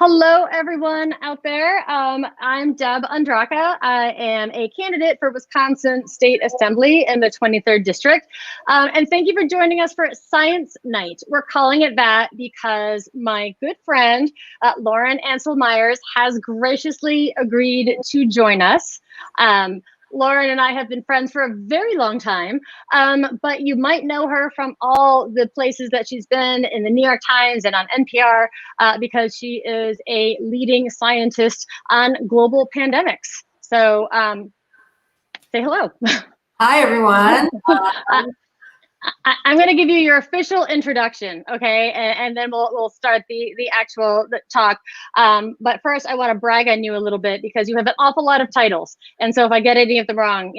Hello, everyone out there. I'm Deb Andraka. I am a candidate for Wisconsin State Assembly in the 23rd District. And thank you for joining us for Science Night. We're calling it that because my good friend, Lauren Ancel Meyers, has graciously agreed to join us. Lauren and I have been friends for a very long time, but you might know her from all the places that she's been in the New York Times and on NPR because she is a leading scientist on global pandemics. So say hello. Hi, everyone. I'm going to give you your official introduction, okay, and then we'll start the actual talk. But first, I want to brag on you a little bit because you have an awful lot of titles, and so if I get any of them wrong,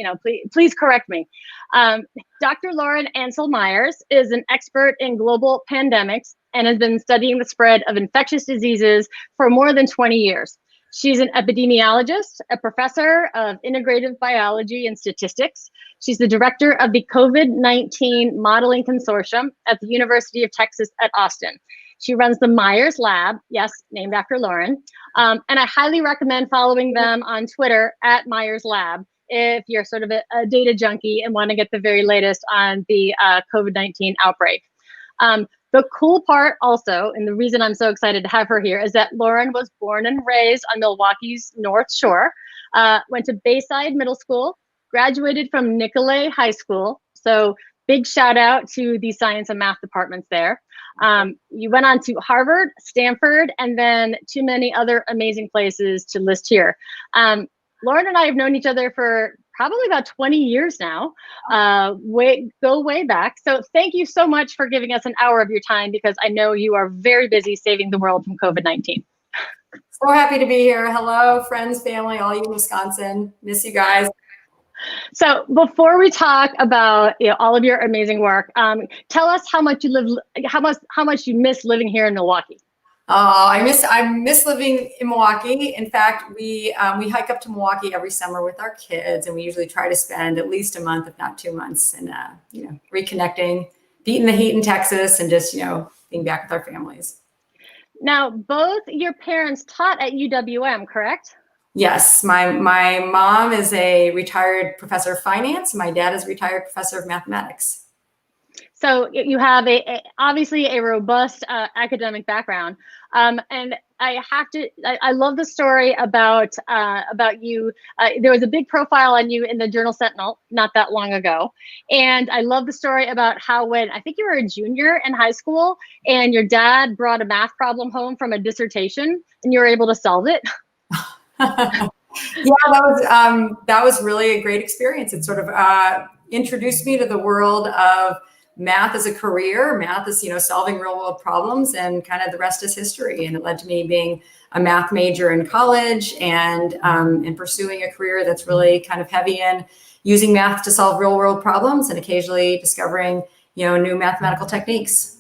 please correct me. Dr. Lauren Ancel Meyers is an expert in global pandemics and has been studying the spread of infectious diseases for more than 20 years. She's an epidemiologist, a professor of integrative biology and statistics. She's the director of the COVID-19 Modeling Consortium at the University of Texas at Austin. She runs the Meyers Lab, yes, named after Lauren. And I highly recommend following them on Twitter at Meyers Lab if you're sort of a data junkie and want to get the very latest on the COVID-19 outbreak. The cool part also, and the reason I'm so excited to have her here, is that Lauren was born and raised on Milwaukee's North Shore, went to Bayside Middle School, graduated from Nicolet High School. So big shout out to the science and math departments there. You went on to Harvard, Stanford, and then too many other amazing places to list here. Lauren and I have known each other for probably about 20 years now, go way back. So thank you so much for giving us an hour of your time because I know you are very busy saving the world from COVID-19. So happy to be here. Hello, friends, family, all you in Wisconsin. Miss you guys. So before we talk about all of your amazing work, tell us how much you miss living here in Milwaukee. I miss living in Milwaukee. In fact, we hike up to Milwaukee every summer with our kids, and we usually try to spend at least a month, if not 2 months, and reconnecting, beating the heat in Texas, and just being back with our families. Now, both your parents taught at UWM, correct? Yes, my mom is a retired professor of finance. My dad is a retired professor of mathematics. So you have obviously a robust academic background, and I love the story about you. There was a big profile on you in the Journal Sentinel not that long ago, and I love the story about how when I think you were a junior in high school and your dad brought a math problem home from a dissertation and you were able to solve it. Yeah, that was really a great experience. It sort of introduced me to the world of math as a career. Math is, solving real world problems, and kind of the rest is history. And it led to me being a math major in college and pursuing a career that's really kind of heavy in using math to solve real world problems and occasionally discovering, new mathematical techniques.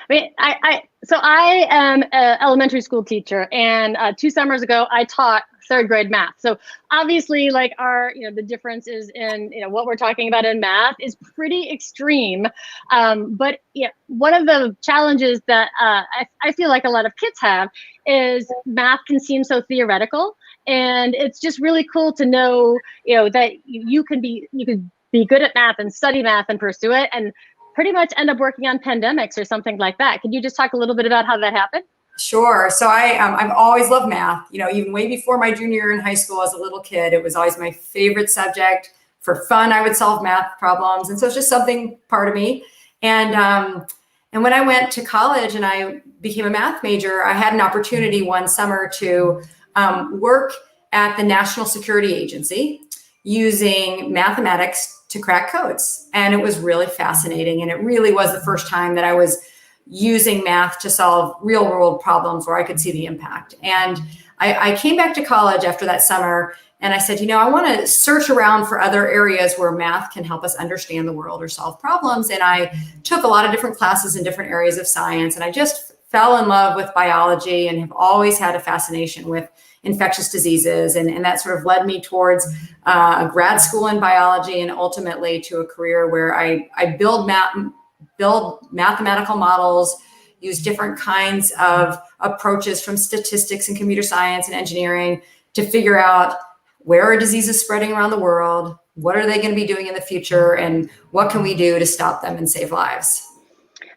I am an elementary school teacher, and 2 summers ago I taught 3rd grade math. So obviously, the differences in what we're talking about in math is pretty extreme. But one of the challenges that I feel like a lot of kids have is math can seem so theoretical, and it's just really cool to know that you can be good at math and study math and pursue it, and pretty much end up working on pandemics or something like that. Could you just talk a little bit about how that happened? Sure. So I've always loved math, even way before my junior year in high school as a little kid. It was always my favorite subject. For fun, I would solve math problems. And so it's just something part of me. And when I went to college and I became a math major, I had an opportunity one summer to work at the National Security Agency using mathematics to crack codes. And it was really fascinating. And it really was the first time that I was using math to solve real world problems where I could see the impact. And I came back to college after that summer and I said, I want to search around for other areas where math can help us understand the world or solve problems. And I took a lot of different classes in different areas of science. And I just fell in love with biology and have always had a fascination with infectious diseases. And that sort of led me towards a grad school in biology and ultimately to a career where I build mathematical models, use different kinds of approaches from statistics and computer science and engineering to figure out where are diseases spreading around the world, what are they going to be doing in the future, and what can we do to stop them and save lives.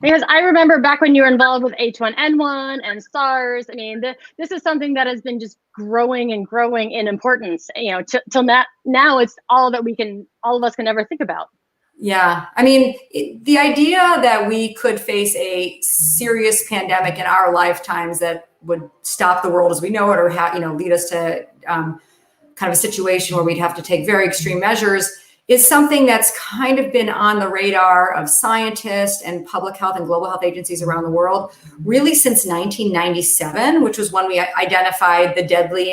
Because I remember back when you were involved with H1N1 and SARS. I mean, this is something that has been just growing and growing in importance. You know, till now it's all that all of us can ever think about. Yeah, I mean, the idea that we could face a serious pandemic in our lifetimes that would stop the world as we know it, or lead us to kind of a situation where we'd have to take very extreme measures, is something that's kind of been on the radar of scientists and public health and global health agencies around the world, really since 1997, which was when we identified the deadly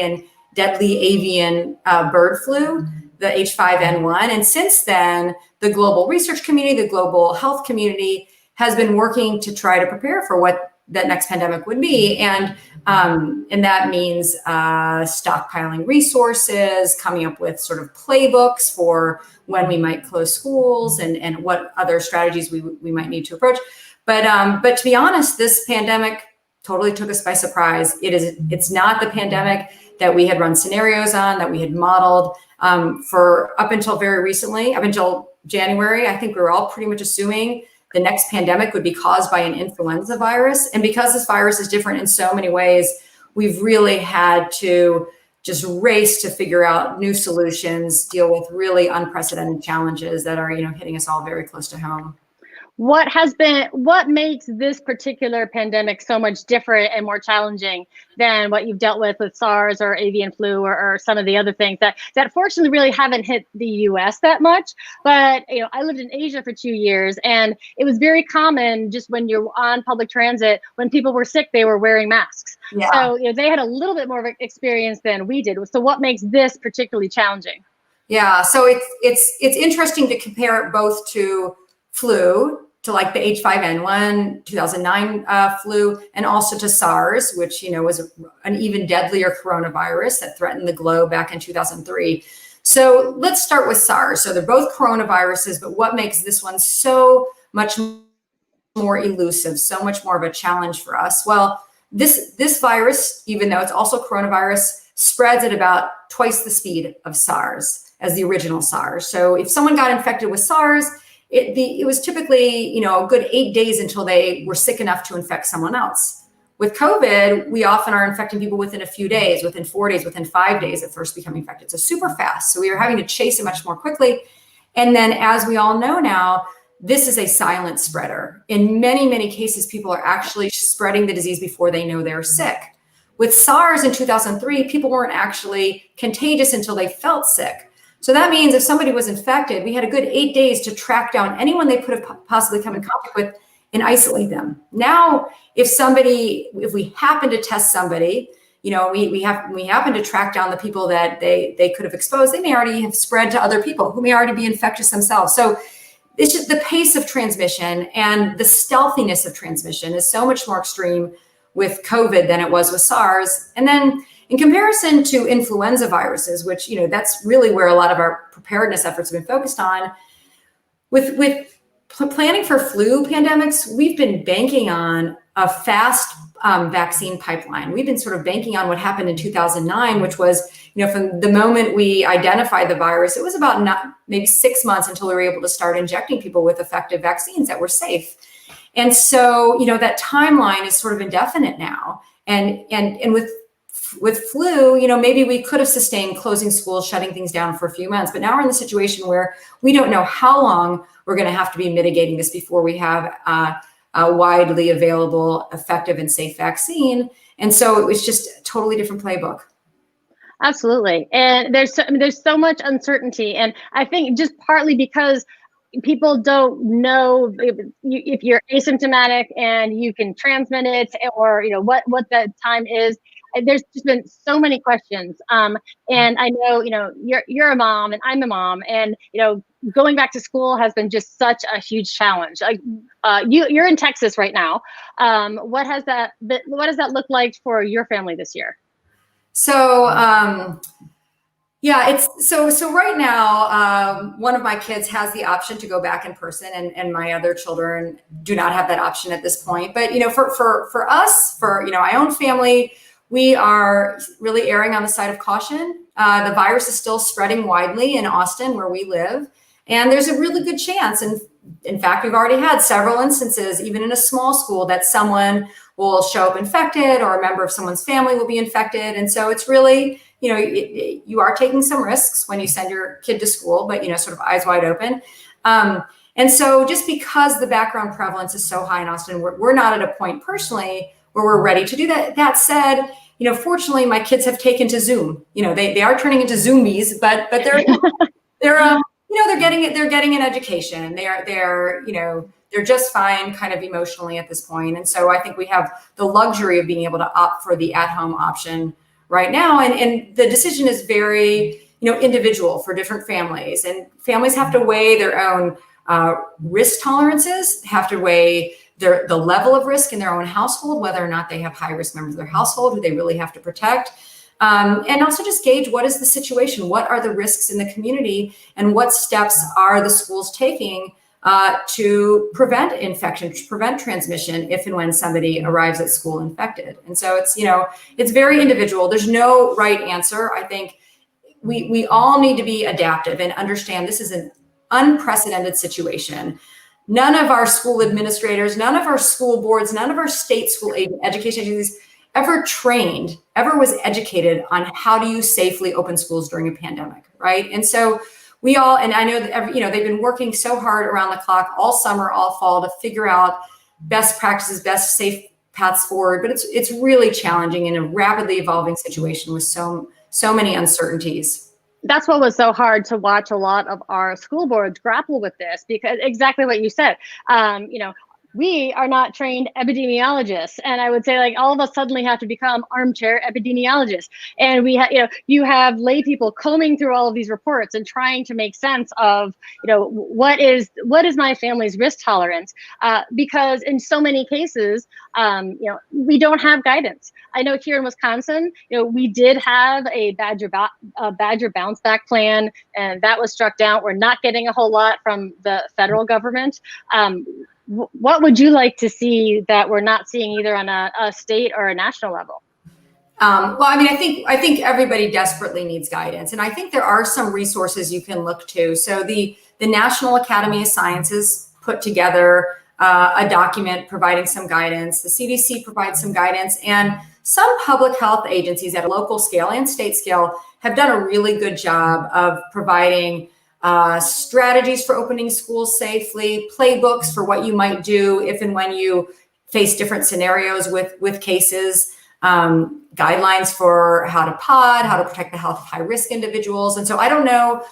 avian bird flu, the H5N1. And since then, the global research community, the global health community has been working to try to prepare for what that next pandemic would be. And that means stockpiling resources, coming up with sort of playbooks for when we might close schools and what other strategies we might need to approach. But to be honest, this pandemic totally took us by surprise. It's not the pandemic that we had run scenarios on, that we had modeled for up until very recently, up until January. I think we were all pretty much assuming the next pandemic would be caused by an influenza virus. And because this virus is different in so many ways, we've really had to just race to figure out new solutions, deal with really unprecedented challenges that are, hitting us all very close to home. What makes this particular pandemic so much different and more challenging than what you've dealt with SARS or avian flu or some of the other things that fortunately really haven't hit the US that much? But I lived in Asia for 2 years, and it was very common just when you're on public transit, when people were sick, they were wearing masks. Yeah. So they had a little bit more of an experience than we did. So what makes this particularly challenging? Yeah, so it's interesting to compare it both to flu, to like the H5N1 2009 flu, and also to SARS, which was an even deadlier coronavirus that threatened the globe back in 2003. So let's start with SARS. So they're both coronaviruses, but what makes this one so much more elusive, so much more of a challenge for us? Well, this virus, even though it's also coronavirus, spreads at about twice the speed of SARS as the original SARS. So if someone got infected with SARS, it was typically, a good 8 days until they were sick enough to infect someone else. With COVID, we often are infecting people within a few days, within 4 days, within 5 days at first becoming infected. So super fast. So we are having to chase it much more quickly. And then, as we all know now, this is a silent spreader. In many, many cases, people are actually spreading the disease before they know they're sick. With SARS in 2003, people weren't actually contagious until they felt sick. So that means if somebody was infected, we had a good 8 days to track down anyone they could have possibly come in contact with and isolate them. Now, if we happen to test somebody, we happen to track down the people that they could have exposed, they may already have spread to other people who may already be infectious themselves. So it's just the pace of transmission and the stealthiness of transmission is so much more extreme with COVID than it was with SARS. And then in comparison to influenza viruses, which, that's really where a lot of our preparedness efforts have been focused on, with planning for flu pandemics, we've been banking on a fast vaccine pipeline. We've been sort of banking on what happened in 2009, which was, from the moment we identified the virus, it was about maybe 6 months until we were able to start injecting people with effective vaccines that were safe. And so, that timeline is sort of indefinite now. And with flu, maybe we could have sustained closing schools, shutting things down for a few months, but now we're in the situation where we don't know how long we're going to have to be mitigating this before we have a widely available, effective, and safe vaccine. And so it was just a totally different playbook. Absolutely. And there's so much uncertainty. And I think just partly because people don't know if you're asymptomatic and you can transmit it, or what that time is. There's just been so many questions. And I know, you're a mom and I'm a mom, and, going back to school has been just such a huge challenge. Like, you're in Texas right now. What does that look like for your family this year? So, Yeah, it's so right now, one of my kids has the option to go back in person, and my other children do not have that option at this point. But for us, for my own family, we are really erring on the side of caution. The virus is still spreading widely in Austin, where we live, and there's a really good chance, and in fact, we've already had several instances, even in a small school, that someone will show up infected, or a member of someone's family will be infected. And so it's really, you are taking some risks when you send your kid to school, but, sort of eyes wide open. And so just because the background prevalence is so high in Austin, we're not at a point personally where we're ready to do that. That said, fortunately, my kids have taken to Zoom. They are turning into Zoomies, but they're getting an education. They're just fine kind of emotionally at this point. And so I think we have the luxury of being able to opt for the at-home option right now. And the decision is very, individual for different families, and families have to weigh their own risk tolerances, have to weigh the level of risk in their own household, whether or not they have high risk members of their household who they really have to protect. And also just gauge, what is the situation? What are the risks in the community, and what steps are the schools taking to prevent infection, to prevent transmission if and when somebody arrives at school infected? And so it's very individual. There's no right answer. I think we all need to be adaptive and understand this is an unprecedented situation. None of our school administrators, none of our school boards, none of our state school education agencies ever was educated on how do you safely open schools during a pandemic, right? And so we all, and I know that they've been working so hard around the clock all summer, all fall, to figure out best practices, best safe paths forward. But it's really challenging in a rapidly evolving situation with so many uncertainties. That's what was so hard to watch a lot of our school boards grapple with this, because exactly what you said, we are not trained epidemiologists. And I would say, like, all of us suddenly have to become armchair epidemiologists. And we have, you have lay people combing through all of these reports and trying to make sense of, what is my family's risk tolerance? Because in so many cases, we don't have guidance. I know here in Wisconsin, we did have a Badger bounce back plan, and that was struck down. We're not getting a whole lot from the federal government. What would you like to see that we're not seeing either on a state or a national level? Well, I think everybody desperately needs guidance, and I think there are some resources you can look to. So the National Academy of Sciences put together a document providing some guidance. The CDC provides some guidance, and some public health agencies at a local scale and state scale have done a really good job of providing strategies for opening schools safely, playbooks for what you might do if and when you face different scenarios with cases, guidelines for how to pod, how to protect the health of high-risk individuals. And so I don't know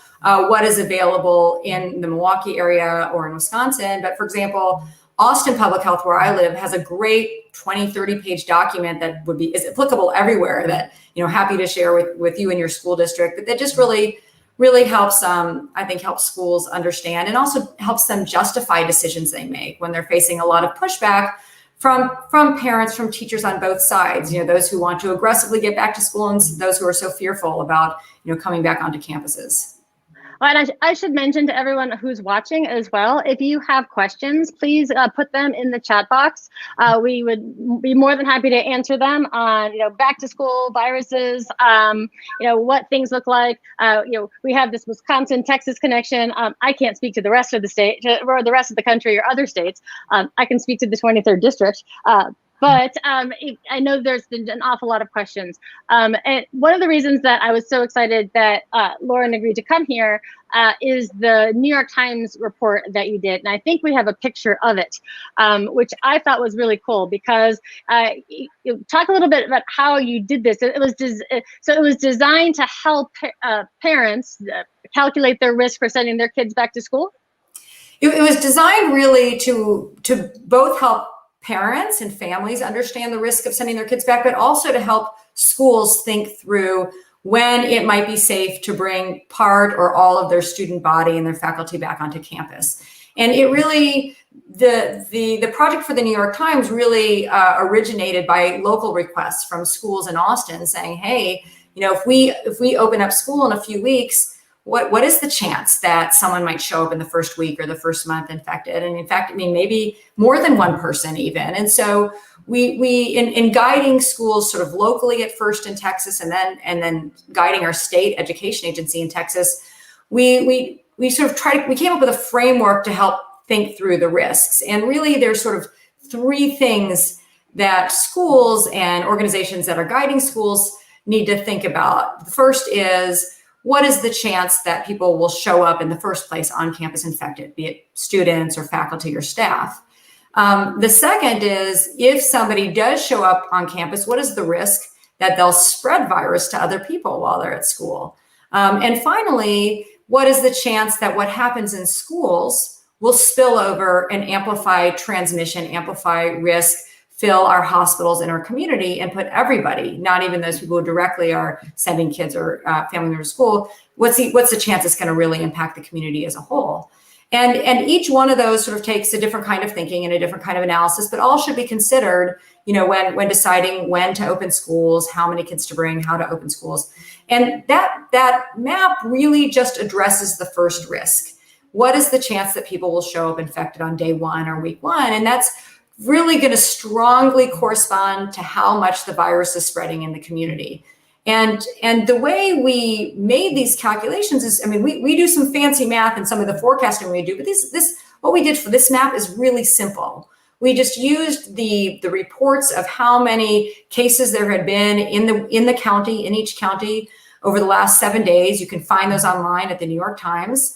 what is available in the Milwaukee area or in Wisconsin, but for example, Austin Public Health, where I live, has a great 20, 30-page document that is applicable everywhere, that happy to share with you and your school district, but that just really helps, I think, helps schools understand, and also helps them justify decisions they make when they're facing a lot of pushback from parents, from teachers on both sides, those who want to aggressively get back to school and those who are so fearful about, coming back onto campuses. Well, and I should mention to everyone who's watching as well, if you have questions, please put them in the chat box. We would be more than happy to answer them on, back to school viruses, what things look like. We have this Wisconsin-Texas connection. I can't speak to the rest of the state or the rest of the country or other states. I can speak to the 23rd district. But I know there's been an awful lot of questions. And one of the reasons that I was so excited that Lauren agreed to come here is the New York Times report that you did. And I think we have a picture of it, which I thought was really cool, because you talk a little bit about how you did this. It was designed to help parents calculate their risk for sending their kids back to school. It was designed really to both help parents and families understand the risk of sending their kids back, but also to help schools think through when it might be safe to bring part or all of their student body and their faculty back onto campus. And it really, the project for the New York Times really originated by local requests from schools in Austin saying, hey, if we open up school in a few weeks, what is the chance that someone might show up in the first week or the first month infected? And in fact, maybe more than one person even. And so we in guiding schools sort of locally at first in Texas, and then guiding our state education agency in Texas, we sort of we came up with a framework to help think through the risks. And really there's sort of three things that schools and organizations that are guiding schools need to think about. The first is, what is the chance that people will show up in the first place on campus infected, be it students or faculty or staff? The second is, if somebody does show up on campus, what is the risk that they'll spread virus to other people while they're at school? And finally, what is the chance that what happens in schools will spill over and amplify transmission, amplify risk, fill our hospitals in our community, and put everybody, not even those people who directly are sending kids or family members to school, what's the chance it's going to really impact the community as a whole? And each one of those sort of takes a different kind of thinking and a different kind of analysis, but all should be considered, when deciding when to open schools, how many kids to bring, how to open schools. And that map really just addresses the first risk. What is the chance that people will show up infected on day one or week one? And that's really going to strongly correspond to how much the virus is spreading in the community. And the way we made these calculations is, we do some fancy math and some of the forecasting we do, but what we did for this map is really simple. We just used the reports of how many cases there had been in the county, in each county over the last 7 days. You can find those online at the New York Times.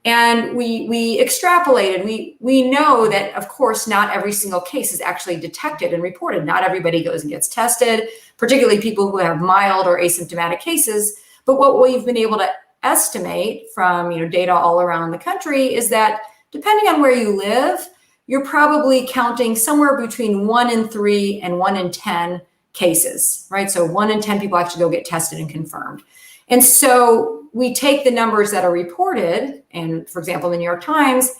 And we extrapolated. We know that, of course, not every single case is actually detected and reported. Not everybody goes and gets tested, particularly people who have mild or asymptomatic cases. But what we've been able to estimate from data all around the country is that depending on where you live, you're probably counting somewhere between 1 in 3 and 1 in 10 cases, right? So 1 in 10 people actually go get tested and confirmed. And so we take the numbers that are reported, and for example, the New York Times,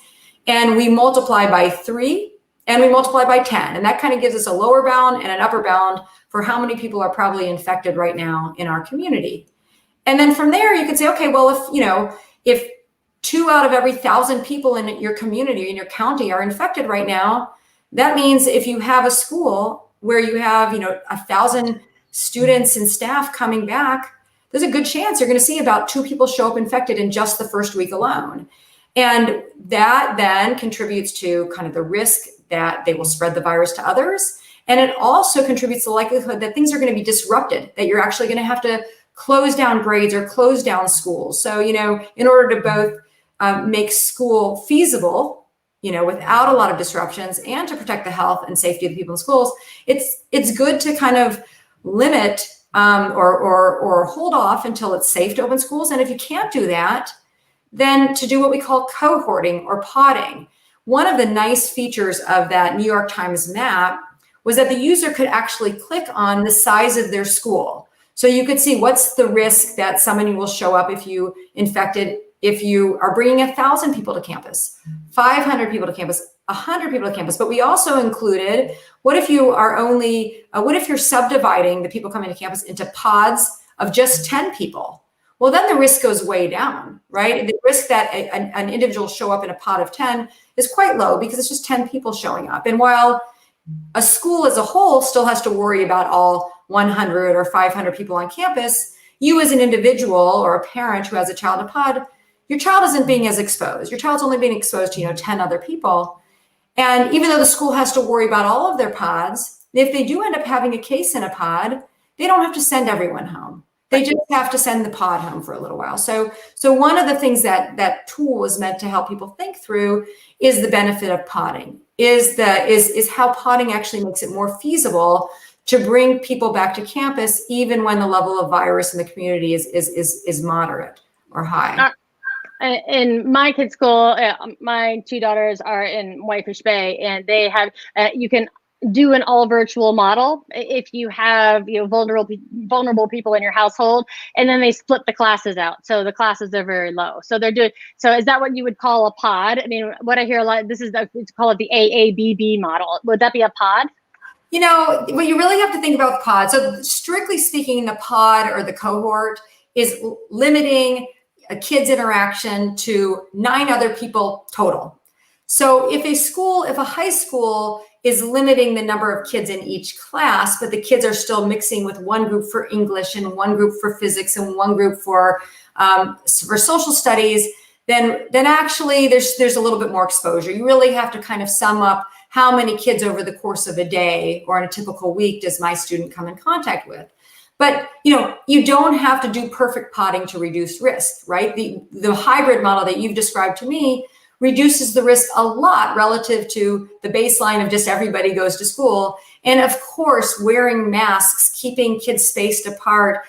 and we multiply by 3 and we multiply by 10. And that kind of gives us a lower bound and an upper bound for how many people are probably infected right now in our community. And then from there, you can say, okay, well, if 2 out of every 1,000 people in your community, in your county are infected right now, that means if you have a school where you have, 1,000 students and staff coming back, there's a good chance you're going to see about 2 people show up infected in just the first week alone. And that then contributes to kind of the risk that they will spread the virus to others. And it also contributes to the likelihood that things are going to be disrupted, that you're actually going to have to close down grades or close down schools. So, in order to both make school feasible, without a lot of disruptions, and to protect the health and safety of the people in schools, it's good to kind of limit or hold off until it's safe to open schools. And if you can't do that, then to do what we call cohorting or podding. One of the nice features of that New York Times map was that the user could actually click on the size of their school. So you could see what's the risk that somebody will show up if you are bringing 1,000 people to campus, 500 people to campus, 100 people to campus. But we also included, what if you're subdividing the people coming to campus into pods of just 10 people? Well, then the risk goes way down, right? The risk that an individual show up in a pod of 10 is quite low because it's just 10 people showing up. And while a school as a whole still has to worry about all 100 or 500 people on campus, you as an individual or a parent who has a child in a pod, your child isn't being as exposed. Your child's only being exposed to 10 other people. And even though the school has to worry about all of their pods, if they do end up having a case in a pod, they don't have to send everyone home. They just have to send the pod home for a little while. So one of the things that tool is meant to help people think through is the benefit of podding, is how podding actually makes it more feasible to bring people back to campus, even when the level of virus in the community is moderate or high. In my kids' school, my 2 daughters are in Whitefish Bay, and they have, you can do an all virtual model if you have vulnerable people in your household, and then they split the classes out, so the classes are very low. So is that what you would call a pod? What I hear a lot, it's call it the AABB model. Would that be a pod? You know, what you really have to think about with pod, so strictly speaking, the pod or the cohort is limiting a kid's interaction to 9 other people total. So if a high school is limiting the number of kids in each class, but the kids are still mixing with one group for English and one group for physics and one group for social studies, then actually there's a little bit more exposure. You really have to kind of sum up how many kids over the course of a day or in a typical week does my student come in contact with. But you don't have to do perfect potting to reduce risk, right? The hybrid model that you've described to me reduces the risk a lot relative to the baseline of just everybody goes to school. And of course, wearing masks, keeping kids spaced apart.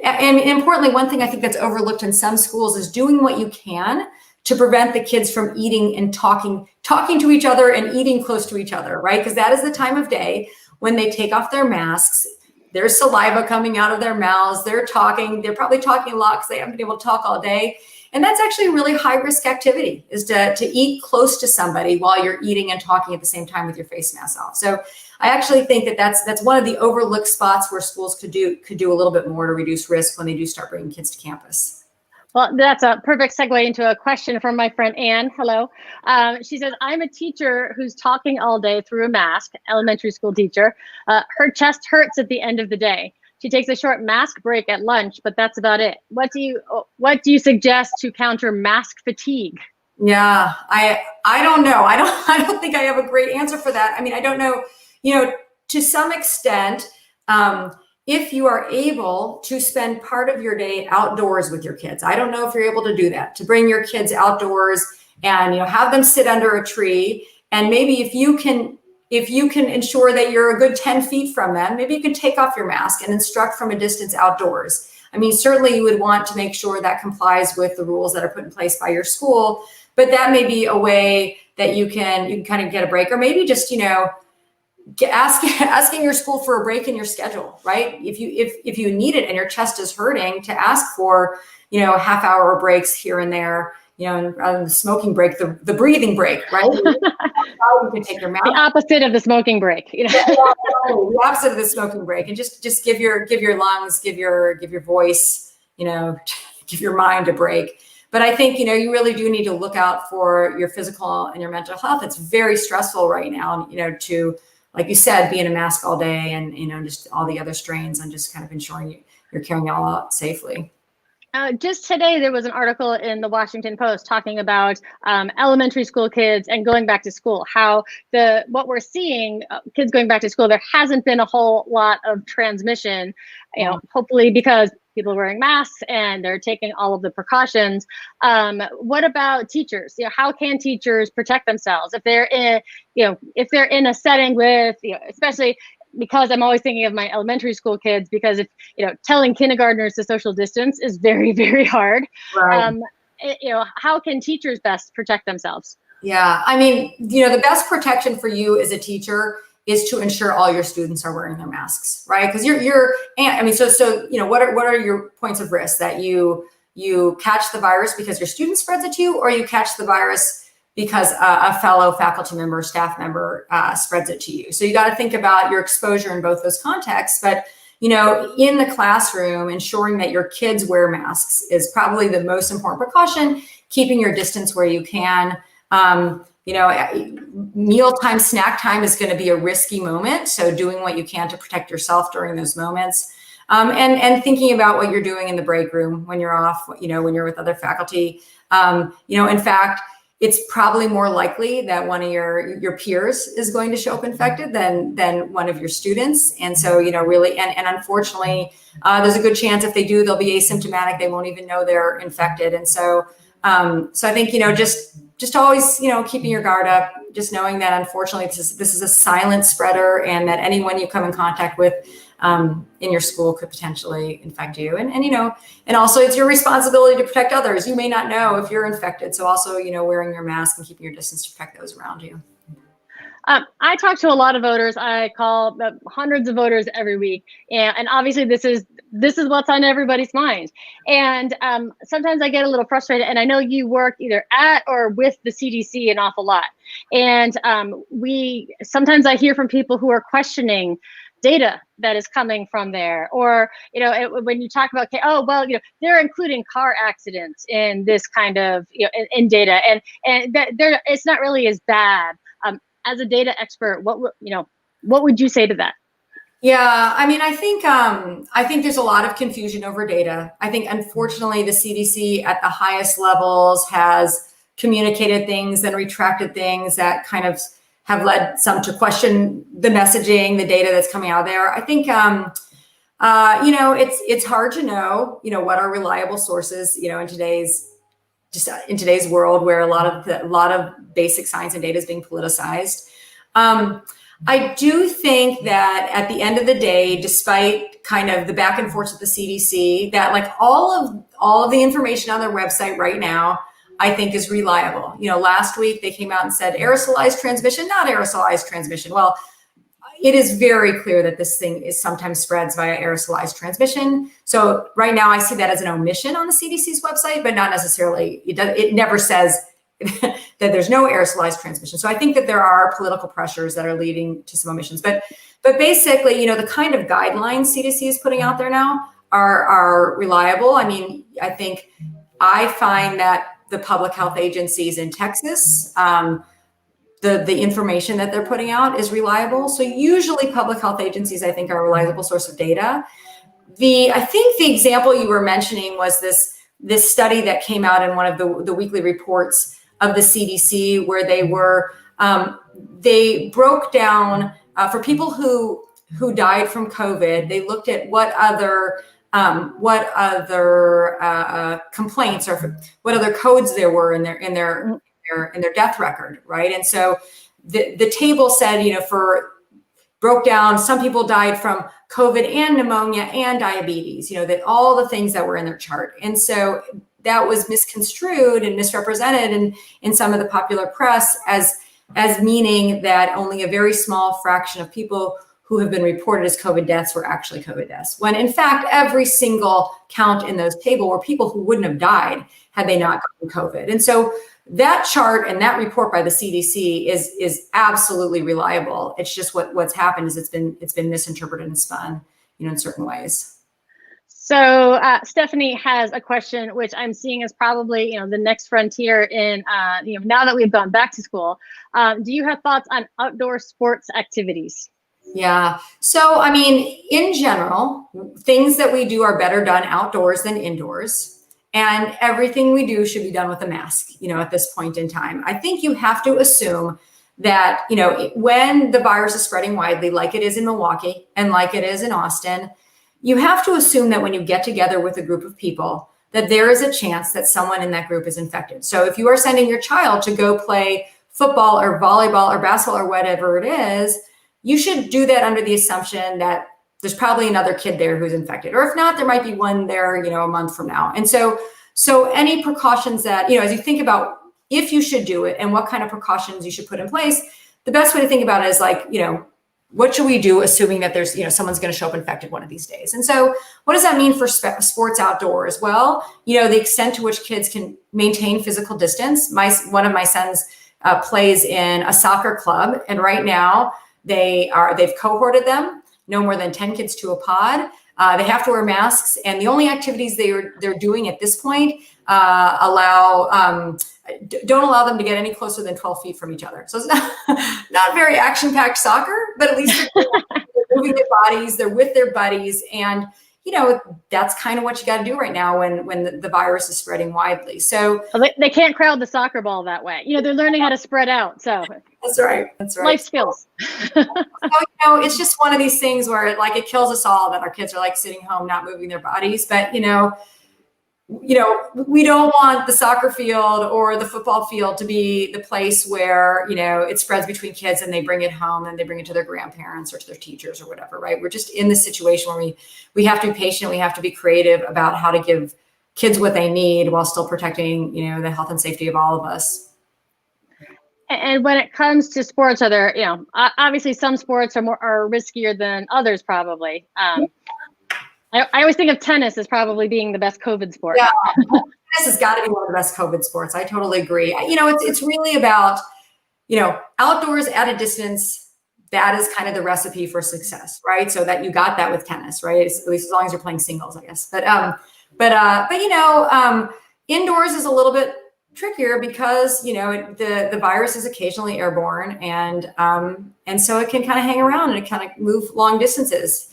And importantly, one thing I think that's overlooked in some schools is doing what you can to prevent the kids from eating and talking to each other and eating close to each other, right? Because that is the time of day when they take off their masks. There's saliva coming out of their mouths. They're probably talking a lot because they haven't been able to talk all day. And that's actually a really high risk activity, is to eat close to somebody while you're eating and talking at the same time with your face mask off. So I actually think that's one of the overlooked spots where schools could do a little bit more to reduce risk when they do start bringing kids to campus. Well, that's a perfect segue into a question from my friend Anne. Hello. She says, I'm a teacher who's talking all day through a mask, elementary school teacher. Her chest hurts at the end of the day. She takes a short mask break at lunch, but that's about it. What do you suggest to counter mask fatigue? Yeah, I don't know. I don't think I have a great answer for that. I mean, I don't know, to some extent, if you are able to spend part of your day outdoors with your kids. I don't know if you're able to do that, to bring your kids outdoors and have them sit under a tree. And maybe if you can ensure that you're a good 10 feet from them, maybe you can take off your mask and instruct from a distance outdoors. I mean, certainly you would want to make sure that complies with the rules that are put in place by your school, but that may be a way that you can kind of get a break, or maybe just, asking your school for a break in your schedule, right? If you need it and your chest is hurting, to ask for, half-hour breaks here and there, and rather than the smoking break, the breathing break, right? You can take your mouth. The opposite of the smoking break. The opposite of the smoking break, and just give your lungs, give your voice, give your mind a break. But I think, you really do need to look out for your physical and your mental health. It's very stressful right now, to, like you said, be in a mask all day and, just all the other strains, and just kind of ensuring you're carrying it all out safely. Just today, there was an article in the Washington Post talking about elementary school kids and going back to school, how what we're seeing, kids going back to school, there hasn't been a whole lot of transmission, hopefully because people are wearing masks and they're taking all of the precautions. What about teachers? How can teachers protect themselves if they're in a setting with, especially because I'm always thinking of my elementary school kids, because if, telling kindergartners to social distance is very, very hard. Right. How can teachers best protect themselves? Yeah. I mean, the best protection for you as a teacher is to ensure all your students are wearing their masks, right? Because what are your points of risk? That you catch the virus because your student spreads it to you, or you catch the virus because a fellow faculty member or staff member spreads it to you. So you got to think about your exposure in both those contexts. But, in the classroom, ensuring that your kids wear masks is probably the most important precaution, keeping your distance where you can. Mealtime, snack time is going to be a risky moment. So doing what you can to protect yourself during those moments. And thinking about what you're doing in the break room when you're off, when you're with other faculty. In fact, it's probably more likely that one of your peers is going to show up infected than one of your students. And so, really, and unfortunately, there's a good chance if they do, they'll be asymptomatic. They won't even know they're infected. And so I think, just always, keeping your guard up, just knowing that unfortunately this is a silent spreader, and that anyone you come in contact with in your school could potentially infect you. And also it's your responsibility to protect others. You may not know if you're infected. So also, wearing your mask and keeping your distance to protect those around you. I talk to a lot of voters. I call hundreds of voters every week, and obviously this is what's on everybody's mind. And sometimes I get a little frustrated. And I know you work either at or with the CDC an awful lot. And sometimes I hear from people who are questioning data that is coming from there, or when you talk about, okay, oh well, they're including car accidents in this kind of in data, and that it's not really as bad. As a data expert, what would you say to that? Yeah, I mean, I think there's a lot of confusion over data. I think, unfortunately, the CDC at the highest levels has communicated things and retracted things that kind of have led some to question the messaging, the data that's coming out there. I think, it's hard to know, what are reliable sources, in today's world where a lot of basic science and data is being politicized. I do think that at the end of the day, despite kind of the back and forth with the CDC, that like all of the information on their website right now, I think is reliable. Last week they came out and said aerosolized transmission, not aerosolized transmission. Well, it is very clear that this thing is sometimes spreads via aerosolized transmission. So right now I see that as an omission on the CDC's website, but not necessarily, it never says that there's no aerosolized transmission. So I think that there are political pressures that are leading to some omissions. But basically, the kind of guidelines CDC is putting out there now are reliable. I mean, I find that the public health agencies in Texas, the information that they're putting out is reliable. So usually public health agencies, I think, are a reliable source of data. I think the example you were mentioning was this study that came out in one of the weekly reports of the CDC, where they broke down for people who died from COVID. They looked at what other complaints or what other codes there were in their death record, right? And so the table said, broke down, some people died from COVID and pneumonia and diabetes, that all the things that were in their chart. And so that was misconstrued and misrepresented in some of the popular press as meaning that only a very small fraction of people who have been reported as COVID deaths were actually COVID deaths, when in fact, every single count in those table were people who wouldn't have died had they not gotten COVID. And so that chart and that report by the CDC is absolutely reliable. It's just what's happened is it's been misinterpreted and spun, in certain ways. So Stephanie has a question, which I'm seeing as probably the next frontier in now that we've gone back to school. Do you have thoughts on outdoor sports activities? Yeah. So, I mean, in general, things that we do are better done outdoors than indoors. And everything we do should be done with a mask, at this point in time. I think you have to assume that, when the virus is spreading widely, like it is in Milwaukee and like it is in Austin, you have to assume that when you get together with a group of people, that there is a chance that someone in that group is infected. So if you are sending your child to go play football or volleyball or basketball or whatever it is, you should do that under the assumption that there's probably another kid there who's infected, or if not, there might be one there, a month from now. And so any precautions that, as you think about if you should do it and what kind of precautions you should put in place, the best way to think about it is like, what should we do assuming that there's, someone's going to show up infected one of these days? And so what does that mean for sports outdoors? Well, the extent to which kids can maintain physical distance. One of my sons plays in a soccer club, and right now they've cohorted them, no more than 10 kids to a pod. They have to wear masks, and the only activities they're doing at this point don't allow them to get any closer than 12 feet from each other. So it's not very action-packed soccer, but at least they're moving their bodies, they're with their buddies, and that's kind of what you got to do right now when the virus is spreading widely. So they can't crowd the soccer ball that way. They're learning how to spread out. So that's right. Life skills. So, it's just one of these things where it kills us all that our kids are like sitting home, not moving their bodies. But, we don't want the soccer field or the football field to be the place where, it spreads between kids and they bring it home and they bring it to their grandparents or to their teachers or whatever, right? We're just in this situation where we have to be patient. We have to be creative about how to give kids what they need while still protecting, the health and safety of all of us. And when it comes to sports, are there, obviously some sports are riskier than others probably. I always think of tennis as probably being the best COVID sport. Yeah, tennis has got to be one of the best COVID sports. I totally agree. It's really about, outdoors at a distance. That is kind of the recipe for success, right? So that you got that with tennis, right? At least as long as you're playing singles, I guess. But indoors is a little bit trickier because the virus is occasionally airborne, and so it can kind of hang around and it kind of move long distances.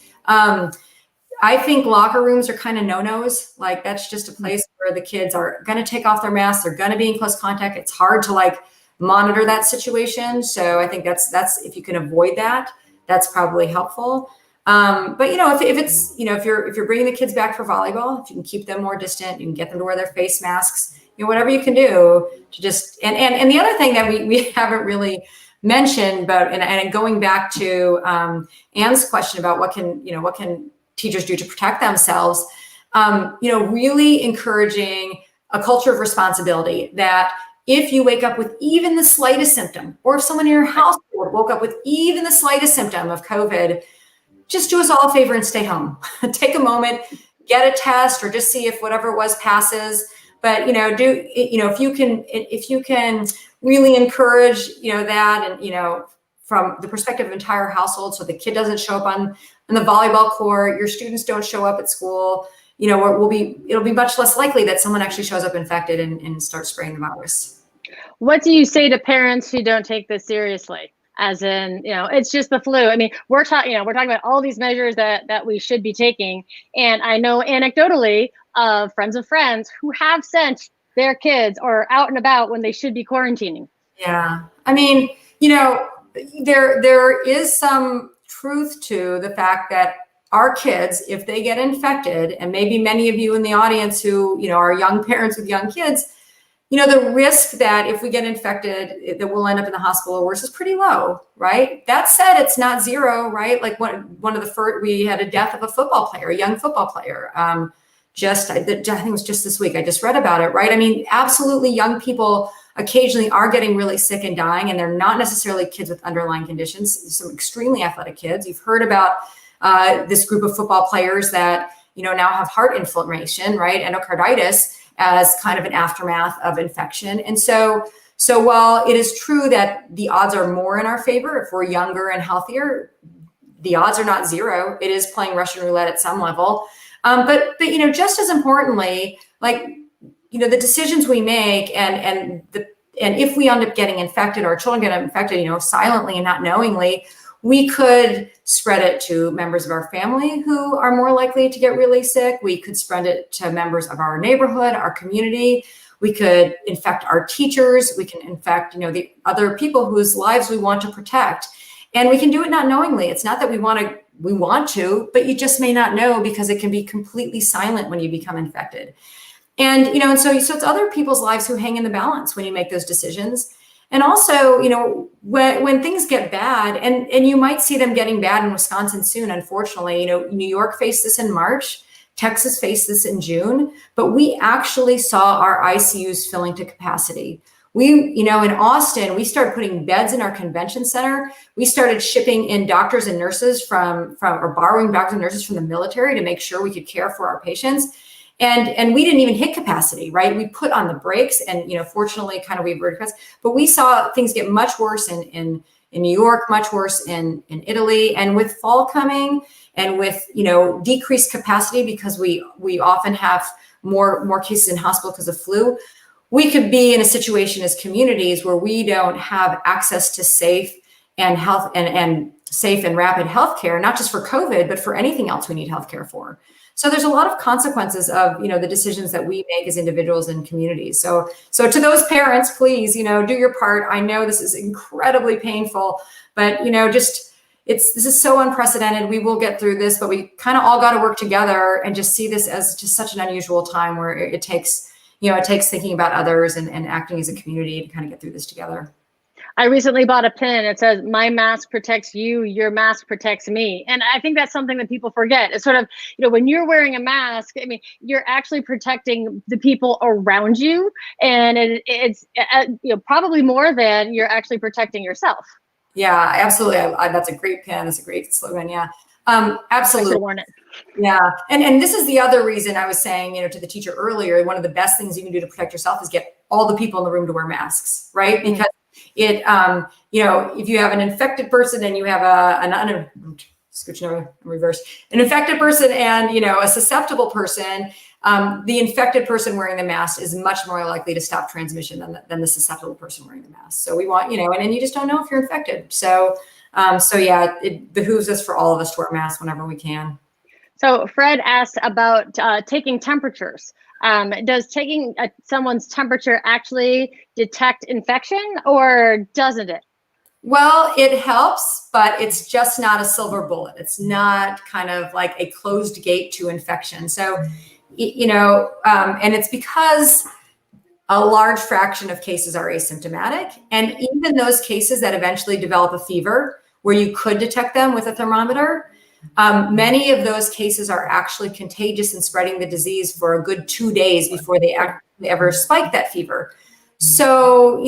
I think locker rooms are kind of no-nos. Like, that's just a place where the kids are going to take off their masks. They're going to be in close contact. It's hard to monitor that situation. So I think that's if you can avoid that, that's probably helpful. But if you're bringing the kids back for volleyball, if you can keep them more distant, you can get them to wear their face masks, whatever you can do to just, and the other thing that we haven't really mentioned, but, and going back to Anne's question about what can teachers do to protect themselves, really encouraging a culture of responsibility, that if you wake up with even the slightest symptom, or if someone in your household woke up with even the slightest symptom of COVID, just do us all a favor and stay home. Take a moment, get a test, or just see if whatever it was passes. But if you can really encourage that, and from the perspective of entire household, so the kid doesn't show up on the volleyball court, your students don't show up at school, it'll be much less likely that someone actually shows up infected and starts spreading the virus. What do you say to parents who don't take this seriously? As in, it's just the flu. I mean, we're talking about all these measures that we should be taking. And I know anecdotally of friends of friends who have sent their kids or out and about when they should be quarantining. Yeah. I mean, there is some truth to the fact that our kids, if they get infected, and maybe many of you in the audience who, are young parents with young kids, the risk that if we get infected, that we'll end up in the hospital or worse is pretty low, right? That said, it's not zero, right? Like one of the first, we had a death of a young football player. I think it was just this week. I just read about it, right? I mean, absolutely, young people occasionally are getting really sick and dying, and they're not necessarily kids with underlying conditions. Some extremely athletic kids. You've heard about this group of football players that, now have heart inflammation, right? Endocarditis, as kind of an aftermath of infection. And so while it is true that the odds are more in our favor if we're younger and healthier, the odds are not zero. It is playing Russian roulette at some level. But just as importantly, the decisions we make and if we end up getting infected, our children get infected, silently and not knowingly, we could spread it to members of our family who are more likely to get really sick. We could spread it to members of our neighborhood, our community. We could infect our teachers. We can infect, the other people whose lives we want to protect. And we can do it not knowingly. It's not that we want to, but you just may not know because it can be completely silent when you become infected. And, so it's other people's lives who hang in the balance when you make those decisions. And also, when things get bad, and you might see them getting bad in Wisconsin soon, unfortunately, New York faced this in March, Texas faced this in June, but we actually saw our ICUs filling to capacity. We, in Austin, we started putting beds in our convention center. We started shipping in doctors and nurses or borrowing doctors and nurses from the military to make sure we could care for our patients. And we didn't even hit capacity, right? We put on the brakes, and fortunately, kind of we were capacity. But we saw things get much worse in New York, much worse in Italy, and with fall coming, and with decreased capacity because we often have more cases in hospital because of flu. We could be in a situation as communities where we don't have access to safe and safe and rapid healthcare, not just for COVID, but for anything else we need healthcare for. So there's a lot of consequences of, the decisions that we make as individuals and communities. So to those parents, please, do your part. I know this is incredibly painful, but, this is so unprecedented. We will get through this, but we kind of all got to work together and just see this as just such an unusual time where it takes thinking about others and acting as a community to kind of get through this together. I recently bought a pin. It says, "My mask protects you, your mask protects me." And I think that's something that people forget. It's sort of, when you're wearing a mask, I mean, you're actually protecting the people around you. And it's probably more than you're actually protecting yourself. Yeah, absolutely. That's a great pin. That's a great slogan. Yeah, absolutely. I've worn it. Yeah. And this is the other reason I was saying, to the teacher earlier, one of the best things you can do to protect yourself is get all the people in the room to wear masks, right? Because it, if you have an infected person and you have an infected person and, a susceptible person, the infected person wearing the mask is much more likely to stop transmission than the susceptible person wearing the mask. So we want, and then you just don't know if you're infected. So yeah, it behooves us for all of us to wear masks whenever we can. So Fred asked about taking temperatures. Does taking someone's temperature actually detect infection, or doesn't it? Well, it helps, but it's just not a silver bullet. It's not kind of like a closed gate to infection. So, and it's because a large fraction of cases are asymptomatic. And even those cases that eventually develop a fever, where you could detect them with a thermometer, many of those cases are actually contagious and spreading the disease for a good 2 days before they ever spike that fever. So,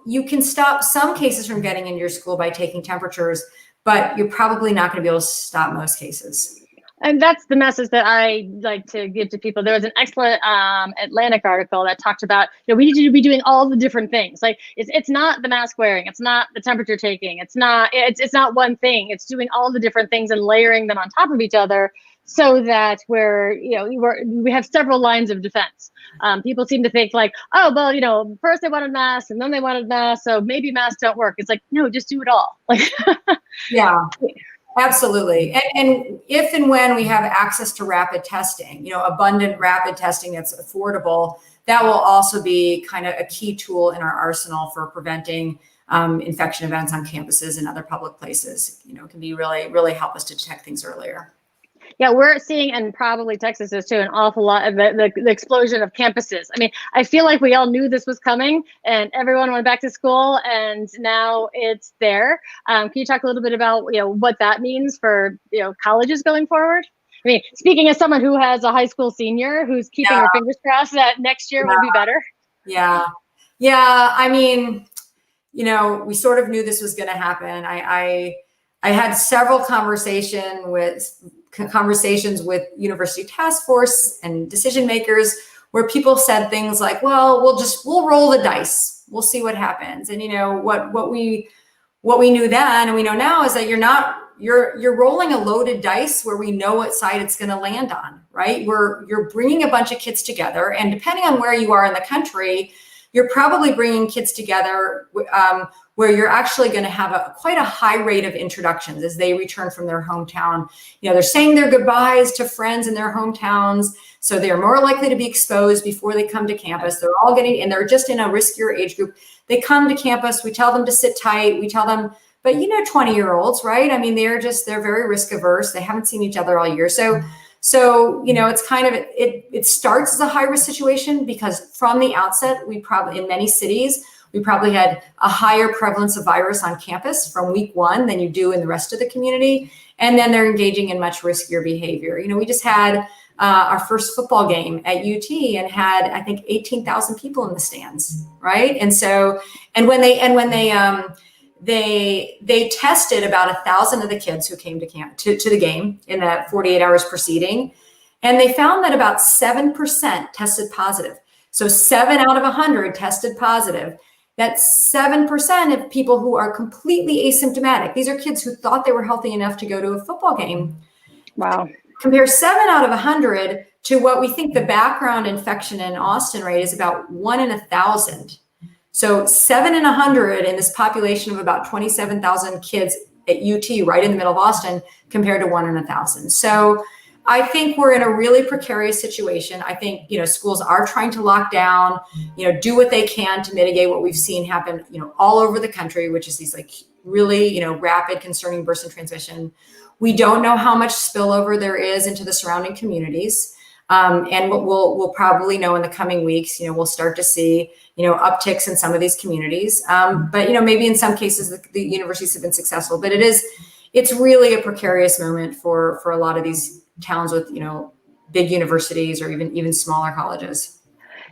you can stop some cases from getting into your school by taking temperatures, but you're probably not going to be able to stop most cases. And that's the message that I like to give to people. There was an excellent Atlantic article that talked about, we need to be doing all the different things. Like it's not the mask wearing, it's not the temperature taking, it's not one thing. It's doing all the different things and layering them on top of each other, so that we have several lines of defense. People seem to think like, oh, well, first they wanted masks and then they wanted masks, so maybe masks don't work. It's like, no, just do it all. Yeah. Absolutely. And if and when we have access to rapid testing, abundant rapid testing that's affordable, that will also be kind of a key tool in our arsenal for preventing infection events on campuses and other public places. It can be really, really help us to detect things earlier. Yeah, we're seeing, and probably Texas is too, an awful lot of the explosion of campuses. I mean, I feel like we all knew this was coming and everyone went back to school, and now it's there. Can you talk a little bit about, what that means for, colleges going forward? I mean, speaking as someone who has a high school senior who's keeping her fingers crossed that next year will be better. Yeah. I mean, we sort of knew this was going to happen. I had several conversations with university task force and decision makers where people said things like, well, we'll roll the dice. We'll see what happens. And what we knew then and we know now is that you're rolling a loaded dice where we know what side it's going to land on, right? You're bringing a bunch of kids together, and depending on where you are in the country, you're probably bringing kids together where you're actually going to have quite a high rate of introductions as they return from their hometown. They're saying their goodbyes to friends in their hometowns, so they're more likely to be exposed before they come to campus. They're all and they're just in a riskier age group. They come to campus, we tell them to sit tight, we tell them, but 20-year-olds, right? I mean, they're very risk averse. They haven't seen each other all year. So it's kind of, it starts as a high risk situation because from the outset, in many cities, we probably had a higher prevalence of virus on campus from week one than you do in the rest of the community. And then they're engaging in much riskier behavior. We just had our first football game at UT and had, I think, 18,000 people in the stands, right? And so, when they tested about 1,000 of the kids who came to the game in that 48 hours preceding, and they found that about 7% tested positive. So 7 out of 100 tested positive. That's 7% of people who are completely asymptomatic. These are kids who thought they were healthy enough to go to a football game. Wow. Compare 7 out of 100 to what we think the background infection in Austin rate is about 1 in 1,000. So 7 in 100 in this population of about 27,000 kids at UT, right in the middle of Austin, compared to 1 in 1,000. So I think we're in a really precarious situation. I think, schools are trying to lock down, do what they can to mitigate what we've seen happen, all over the country, which is these really, rapid, concerning bursts in transmission. We don't know how much spillover there is into the surrounding communities. And what we'll probably know in the coming weeks, we'll start to see, upticks in some of these communities. But, maybe in some cases the universities have been successful, but it's really a precarious moment for a lot of these towns with, big universities or even smaller colleges.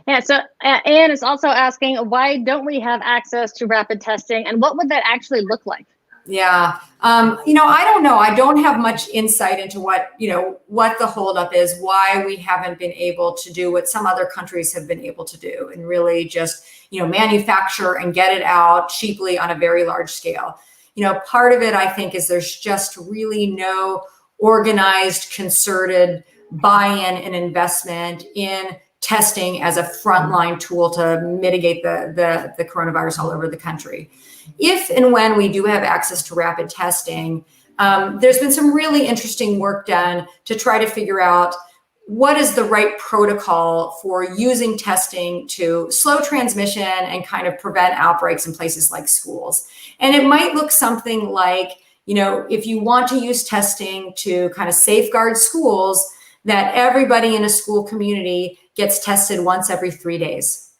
Yeah, so Anne is also asking, why don't we have access to rapid testing, and what would that actually look like? Yeah. I don't know. I don't have much insight into what the holdup is, why we haven't been able to do what some other countries have been able to do and really just, manufacture and get it out cheaply on a very large scale. Part of it, I think, is there's just really no organized, concerted buy-in and investment in testing as a frontline tool to mitigate the coronavirus all over the country. If and when we do have access to rapid testing, there's been some really interesting work done to try to figure out what is the right protocol for using testing to slow transmission and kind of prevent outbreaks in places like schools. And it might look something like, if you want to use testing to kind of safeguard schools, that everybody in a school community gets tested once every 3 days.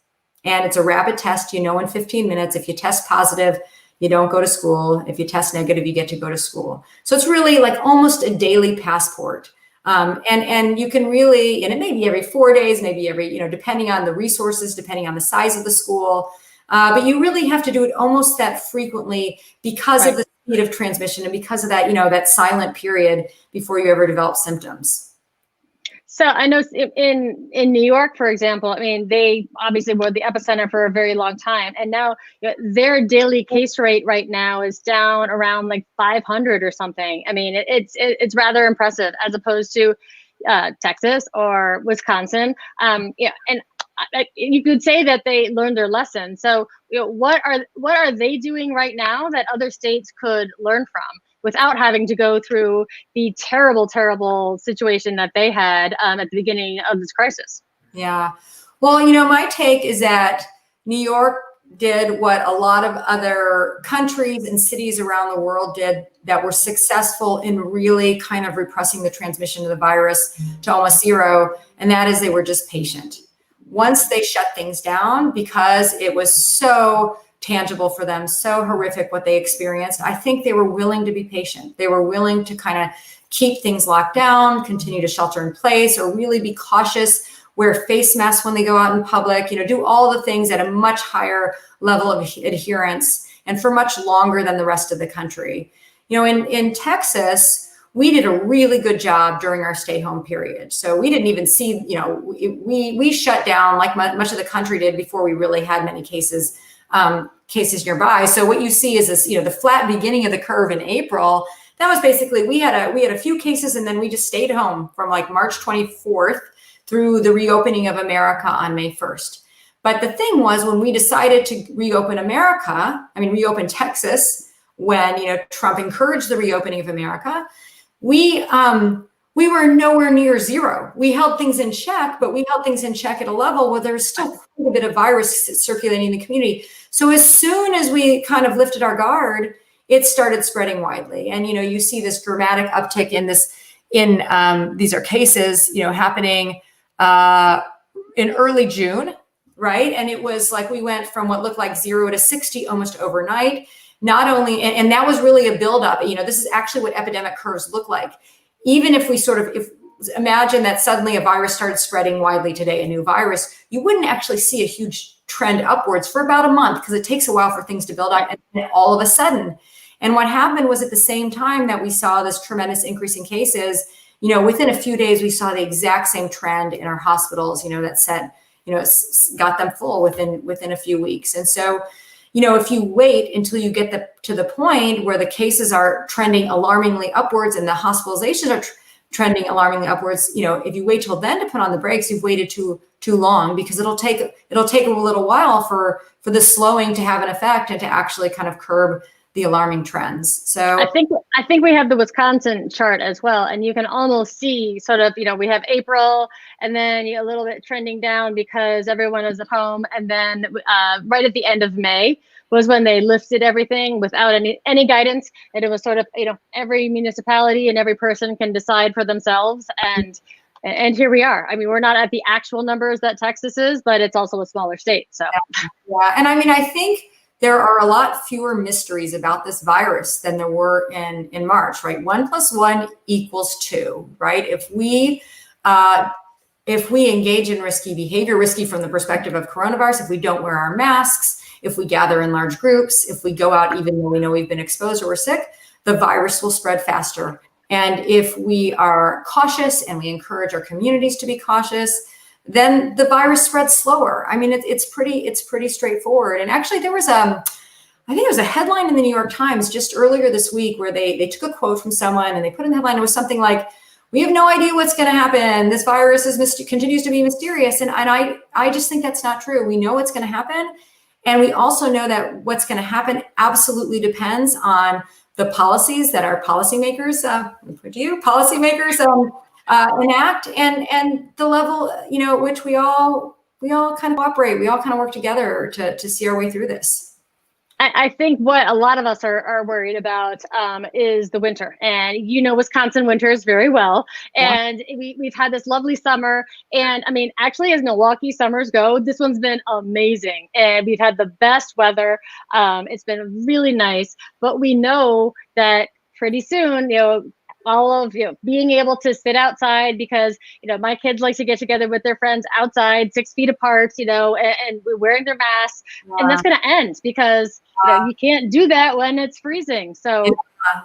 And it's a rapid test, in 15 minutes. If you test positive, you don't go to school. If you test negative, you get to go to school. So it's really like almost a daily passport. And you can really, and it may be every 4 days, maybe every, depending on the resources, depending on the size of the school. But you really have to do it almost that frequently because of the speed of transmission and because of that, that silent period before you ever develop symptoms. So I know in New York, for example, I mean, they obviously were the epicenter for a very long time. And now their daily case rate right now is down around like 500 or something. I mean, it's rather impressive as opposed to Texas or Wisconsin. And you could say that they learned their lesson. So what are they doing right now that other states could learn from, without having to go through the terrible, terrible situation that they had at the beginning of this crisis? Yeah. Well, my take is that New York did what a lot of other countries and cities around the world did that were successful in really kind of repressing the transmission of the virus to almost zero. And that is they were just patient. Once they shut things down, because it was so tangible for them, so horrific what they experienced, I think they were willing to be patient. They were willing to kind of keep things locked down, continue to shelter in place, or really be cautious, wear face masks when they go out in public, do all the things at a much higher level of adherence and for much longer than the rest of the country. In Texas, we did a really good job during our stay-home period. So we didn't even see, we shut down like much of the country did before we really had many cases nearby. So what you see is this, the flat beginning of the curve in April. That was basically, we had a few cases and then we just stayed home from like March 24th through the reopening of America on May 1st. But the thing was, when we decided to reopen reopen Texas, when, Trump encouraged the reopening of America, we were nowhere near zero. We held things in check, but we held things in check at a level where there's still quite a bit of virus circulating in the community. So as soon as we kind of lifted our guard, it started spreading widely. And, you see this dramatic uptick these are cases, happening in early June, right? And it was like we went from what looked like 0 to 60 almost overnight. Not only, and that was really a buildup. This is actually what epidemic curves look like. Even if we imagine that suddenly a virus started spreading widely today, a new virus, you wouldn't actually see a huge trend upwards for about a month because it takes a while for things to build up, and then all of a sudden. And what happened was at the same time that we saw this tremendous increase in cases, within a few days, we saw the exact same trend in our hospitals, that said, got them full within a few weeks. And so, if you wait until you get to the point where the cases are trending alarmingly upwards and the hospitalizations are trending alarmingly upwards, if you wait till then to put on the brakes, you've waited too long, because it'll take a little while for the slowing to have an effect and to actually kind of curb the alarming trends. So I think we have the Wisconsin chart as well, and you can almost see sort of, we have April and then a little bit trending down because everyone is at home, and then right at the end of May was when they lifted everything without any guidance, and it was sort of, every municipality and every person can decide for themselves. And And here we are. I mean, we're not at the actual numbers that Texas is, but it's also a smaller state. So yeah. And I mean, I think there are a lot fewer mysteries about this virus than there were in March, right? 1 + 1 = 2, right? If we engage in risky behavior, risky from the perspective of coronavirus, if we don't wear our masks, if we gather in large groups, if we go out even though we know we've been exposed or we're sick, the virus will spread faster. And if we are cautious and we encourage our communities to be cautious, then the virus spreads slower. I mean, it's pretty straightforward. And actually, there was I think it was a headline in the New York Times just earlier this week where they took a quote from someone and they put in the headline. It was something like, "We have no idea what's going to happen. This virus continues to be mysterious." And I just think that's not true. We know what's going to happen. And we also know that what's going to happen absolutely depends on the policies that our policymakers, enact, and the level, at which we all kind of operate. We all kind of work together to see our way through this. I think what a lot of us are worried about is the winter. And Wisconsin winters very well. And we've had this lovely summer. And I mean, actually, as Milwaukee summers go, this one's been amazing. And we've had the best weather. It's been really nice. But we know that pretty soon, all of being able to sit outside, because my kids like to get together with their friends outside 6 feet apart, and we're wearing their masks, and that's going to end because you can't do that when it's freezing. So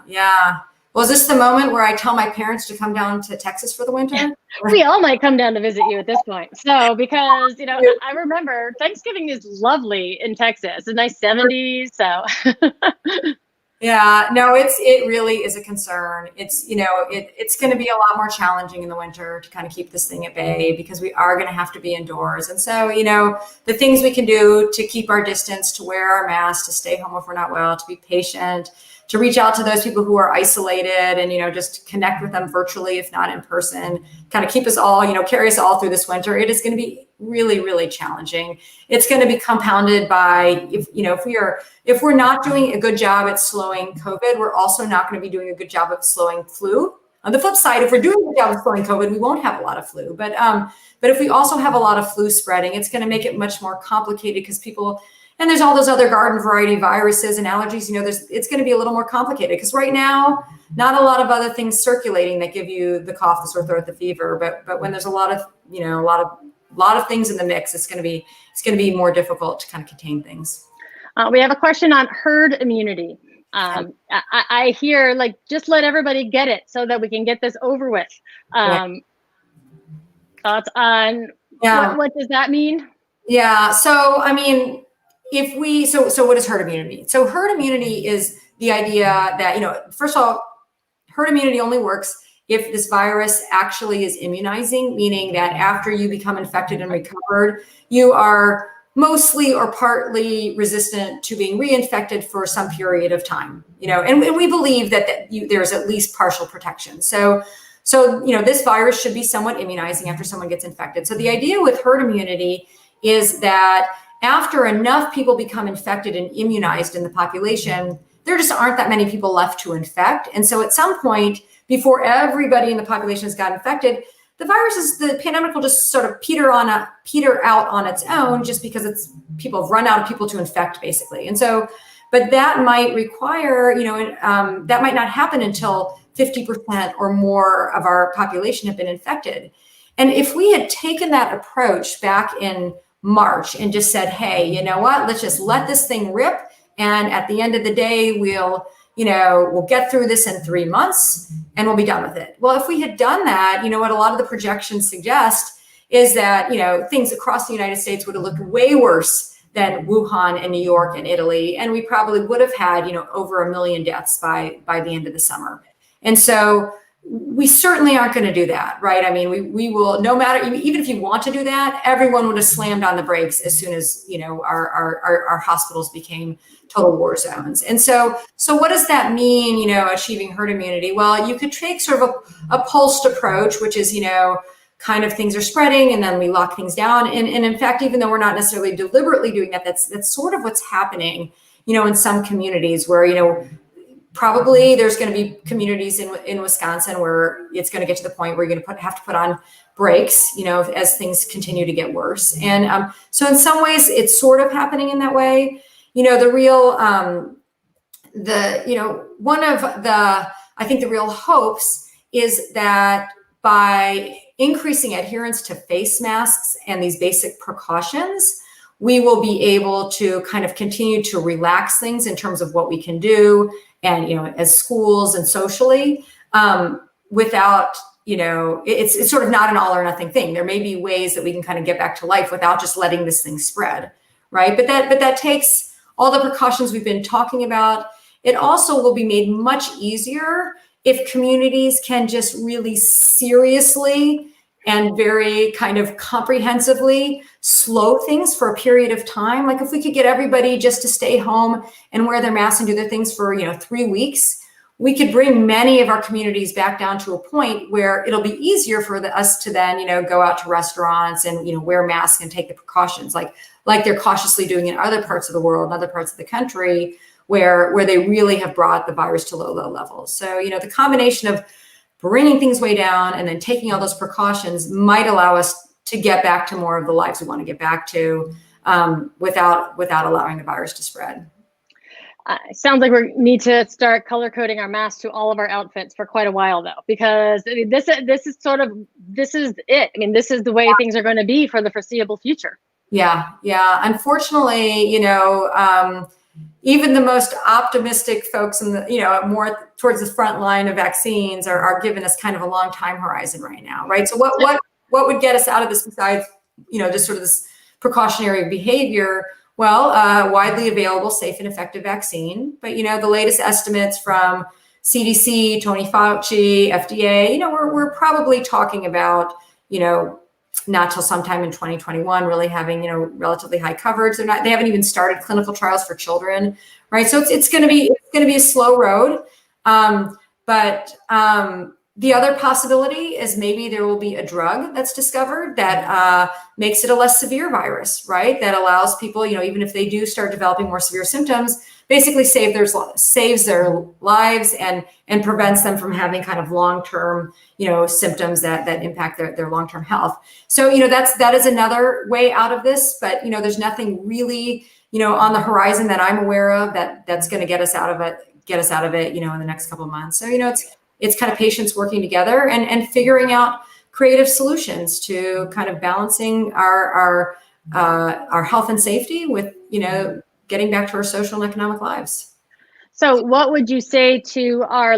yeah. Well, is this the moment where I tell my parents to come down to Texas for the winter? We all might come down to visit you at this point. So because I remember Thanksgiving is lovely in Texas, a nice 70s. So yeah, no, it really is a concern. It's, it's going to be a lot more challenging in the winter to kind of keep this thing at bay because we are going to have to be indoors. And so, the things we can do to keep our distance, to wear our masks, to stay home if we're not well, to be patient, to reach out to those people who are isolated and, just connect with them virtually, if not in person, kind of keep us all, carry us all through this winter. It is going to be really, really challenging. It's going to be compounded by if we're not doing a good job at slowing COVID, we're also not going to be doing a good job of slowing flu. On the flip side, if we're doing a good job of slowing COVID, we won't have a lot of flu. But if we also have a lot of flu spreading, it's going to make it much more complicated because and there's all those other garden variety viruses and allergies, it's going to be a little more complicated because right now, not a lot of other things circulating that give you the cough, the sore throat, the fever. But when there's a lot of things in the mix, it's going to be more difficult to kind of contain things. We have a question on herd immunity. I hear just let everybody get it so that we can get this over with. Thoughts on what does that mean? Yeah. So, I mean, so what is herd immunity? So herd immunity is the idea that, first of all, herd immunity only works if this virus actually is immunizing, meaning that after you become infected and recovered, you are mostly or partly resistant to being reinfected for some period of time, and we believe that there's at least partial protection. So, this virus should be somewhat immunizing after someone gets infected. So the idea with herd immunity is that after enough people become infected and immunized in the population, there just aren't that many people left to infect. And so at some point, before everybody in the population has got infected, the pandemic will just sort of peter out on its own, just because people have run out of people to infect, basically. And so, but that might require, that might not happen until 50% or more of our population have been infected. And if we had taken that approach back in March and just said, hey, you know what, let's just let this thing rip. And at the end of the day, we'll get through this in 3 months and we'll be done with it. Well, if we had done that, what a lot of the projections suggest is that, things across the United States would have looked way worse than Wuhan and New York and Italy. And we probably would have had, over 1 million deaths by the end of the summer. And so we certainly aren't going to do that, right? I mean, we will, no matter, even if you want to do that, everyone would have slammed on the brakes as soon as, our hospitals became total war zones. And so what does that mean, achieving herd immunity? Well, you could take sort of a pulsed approach, which is, kind of things are spreading and then we lock things down. And in fact, even though we're not necessarily deliberately doing that, that's sort of what's happening, in some communities where, probably there's going to be communities in Wisconsin where it's going to get to the point where you're going to have to put on brakes, as things continue to get worse. And so in some ways it's sort of happening in that way. The real, one of I think the real hopes is that by increasing adherence to face masks and these basic precautions, we will be able to kind of continue to relax things in terms of what we can do, and as schools and socially, without it's sort of not an all or nothing thing. There may be ways that we can kind of get back to life without just letting this thing spread, right? But that takes all the precautions we've been talking about. It also will be made much easier if communities can just really seriously and very kind of comprehensively slow things for a period of time. Like if we could get everybody just to stay home and wear their masks and do their things for 3 weeks, we could bring many of our communities back down to a point where it'll be easier for us to then go out to restaurants and wear masks and take the precautions like they're cautiously doing in other parts of the world and other parts of the country where they really have brought the virus to low levels. So the combination of bringing things way down and then taking all those precautions might allow us to get back to more of the lives we want to get back to, without allowing the virus to spread. Sounds like we need to start color coding our masks to all of our outfits for quite a while, though, because this is it. I mean, this is the way things are going to be for the foreseeable future. Yeah. Unfortunately, even the most optimistic folks in the, more towards the front line of vaccines are giving us kind of a long time horizon right now, right? So what would get us out of this besides, just sort of this precautionary behavior? Well, widely available, safe and effective vaccine. But, the latest estimates from CDC, Tony Fauci, FDA, we're probably talking about, not till sometime in 2021, really having, relatively high coverage. They haven't even started clinical trials for children, right? So it's going to be a slow road. But the other possibility is maybe there will be a drug that's discovered that makes it a less severe virus, right? That allows people, even if they do start developing more severe symptoms, basically saves their lives and prevents them from having kind of long-term, symptoms that impact their long-term health. So, that is another way out of this, but, there's nothing really, on the horizon that I'm aware of that's going to get us out of it, in the next couple of months. So, it's kind of patients working together and figuring out creative solutions to kind of balancing our health and safety with, getting back to our social and economic lives. So what would you say to our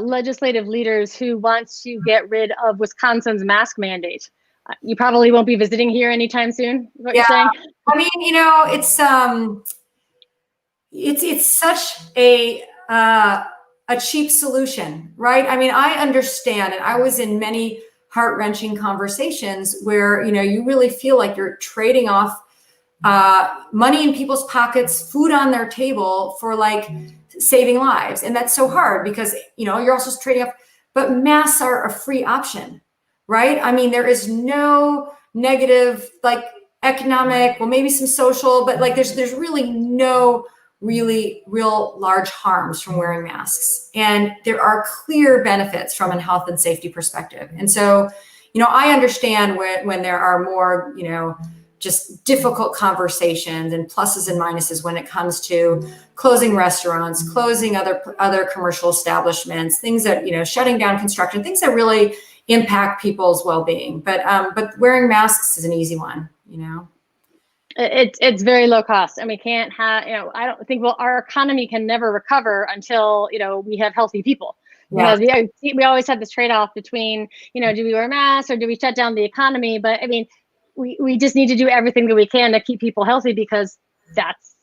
legislative leaders who want to get rid of Wisconsin's mask mandate? You probably won't be visiting here anytime soon, is what you're saying? I mean, it's such a cheap solution, right? I mean, I understand, and I was in many heart-wrenching conversations where, you really feel like you're trading off money in people's pockets, food on their table for like saving lives. And that's so hard because, you're also trading off, but masks are a free option, right? I mean, there is no negative, like economic, well, maybe some social, but like there's really no real large harms from wearing masks. And there are clear benefits from a health and safety perspective. And so, I understand when there are more, just difficult conversations and pluses and minuses when it comes to closing restaurants, closing other commercial establishments, things that, shutting down construction, things that really impact people's well-being. But wearing masks is an easy one, It's very low cost, and we can't have, I don't think, our economy can never recover until, we have healthy people. Yeah. Because we always have this trade-off between, do we wear masks or do we shut down the economy? But I mean, we just need to do everything that we can to keep people healthy because that's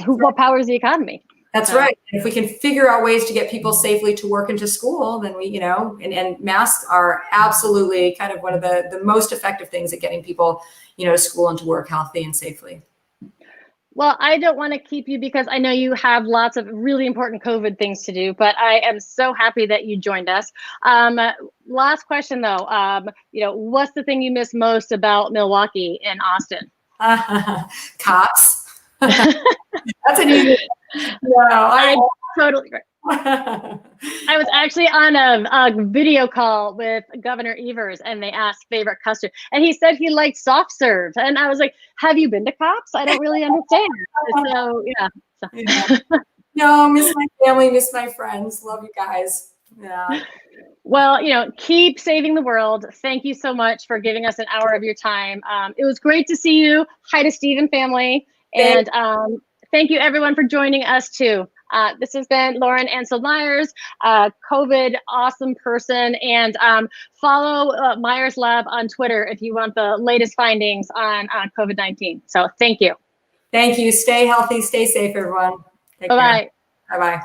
what powers the economy. That's right. If we can figure out ways to get people safely to work and to school, then we, and masks are absolutely kind of one of the most effective things at getting people, to school and to work healthy and safely. Well, I don't want to keep you because I know you have lots of really important COVID things to do, but I am so happy that you joined us. Last question though, what's the thing you miss most about Milwaukee and Austin? Cops. That's an easy. No, Totally right. I was actually on a video call with Governor Evers, and they asked favorite custard, and he said he liked soft serve, and I was like, "Have you been to Cops? I don't really understand." So yeah. Yeah. No, miss my family, miss my friends. Love you guys. Yeah. Well, keep saving the world. Thank you so much for giving us an hour of your time. It was great to see you. Hi to Steve and family. And thank you everyone for joining us too. This has been Lauren Ancel Meyers, COVID awesome person. And follow Myers Lab on Twitter if you want the latest findings on COVID-19. So thank you. Thank you. Stay healthy, stay safe, everyone. Take Bye-bye. care. Bye-bye.